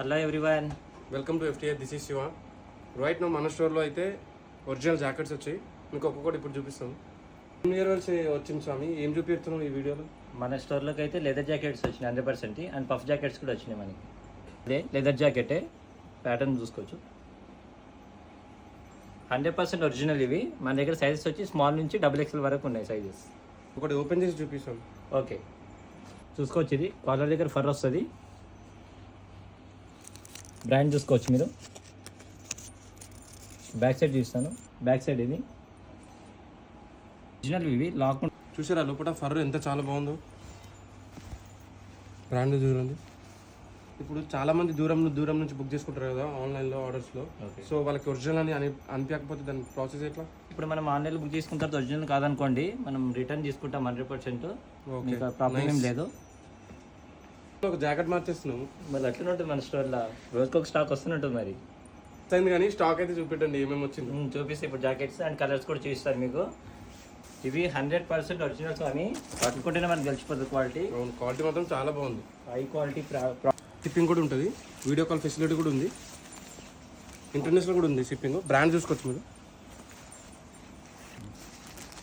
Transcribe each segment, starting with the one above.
Hello everyone, welcome to FTI. This is Shiva. Right now మన స్టోర్లో అయితే ఒరిజినల్ జాకెట్స్ వచ్చాయి. మీకు ఒక్కొక్కటి ఇప్పుడు చూపిస్తాం. ఇయర్ వచ్చింది స్వామి, ఏం చూపిస్తున్నాం ఈ వీడియోలో? మన స్టోర్లోకి అయితే లెదర్ జాకెట్స్ వచ్చినాయి 100%, అండ్ పఫ్ జాకెట్స్ కూడా వచ్చినాయి మనకి. అదే లెదర్ జాకెటే ప్యాటర్న్ చూసుకోవచ్చు. 100% ఒరిజినల్. ఇవి మన దగ్గర సైజెస్ వచ్చి స్మాల్ నుంచి XXL వరకు ఉన్నాయి సైజెస్. ఒకటి ఓపెన్ చేసి చూపిస్తాం. ఓకే, చూసుకోవచ్చు. ఇది కాలర్ దగ్గర ఫర్ వస్తుంది. బ్రాండ్ చూసుకోవచ్చు మీరు. బ్యాక్ సైడ్ చూస్తాను. బ్యాక్ సైడ్ ఇది ఒరిజినల్. ఇవి లాక్ చూసారా లోపల ఫర్ ఎంత చాలా బాగుందో. బ్రాండ్ చూడండి. ఇప్పుడు చాలా మంది దూరం నుంచి బుక్ చేసుకుంటారు కదా ఆన్లైన్లో ఆర్డర్స్లో. సో వాళ్ళకి ఒరిజినల్ అని అనిపించకపోతే దాని ప్రాసెస్ ఎట్లా? ఇప్పుడు మనం ఆన్లైన్లో బుక్ చేసుకున్న తర్వాత ఒరిజినల్ కాదనుకోండి, మనం రిటర్న్ తీసుకుంటాం 100%. మీకు ప్రాబ్లం ఏం లేదు. ఒక జాకెట్ మార్చేస్తున్నాము. మరి అట్లనే ఉంటుంది మన స్టోర్లో. రోజుకొక స్టాక్ వస్తున్నట్టుంది. మరి అయింది కానీ స్టాక్ అయితే చూపెట్టండి ఏమేమి వచ్చింది. చూపిస్తే ఇప్పుడు జాకెట్స్ అండ్ కలర్స్ కూడా చూపిస్తారు మీకు. ఇవి 100% ఒరిజినల్స్ అని పట్టుకుంటేనే మనకు తెలిసిపోతుంది క్వాలిటీ. క్వాలిటీ మాత్రం చాలా బాగుంది. High quality. షిప్పింగ్ కూడా ఉంటుంది, వీడియో కాల్ ఫెసిలిటీ కూడా ఉంది, ఇంటర్నేషనల్ కూడా ఉంది షిప్పింగ్. బ్రాండ్ చూసుకోవచ్చు మీరు.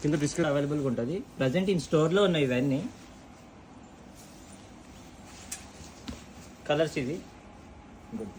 కింద డిస్కౌంట్ అవైలబుల్గా ఉంటుంది. ప్రజెంట్ ఇన్ స్టోర్లో ఉన్నాయి ఇవన్నీ కలర్స్. ఇది గుడ్.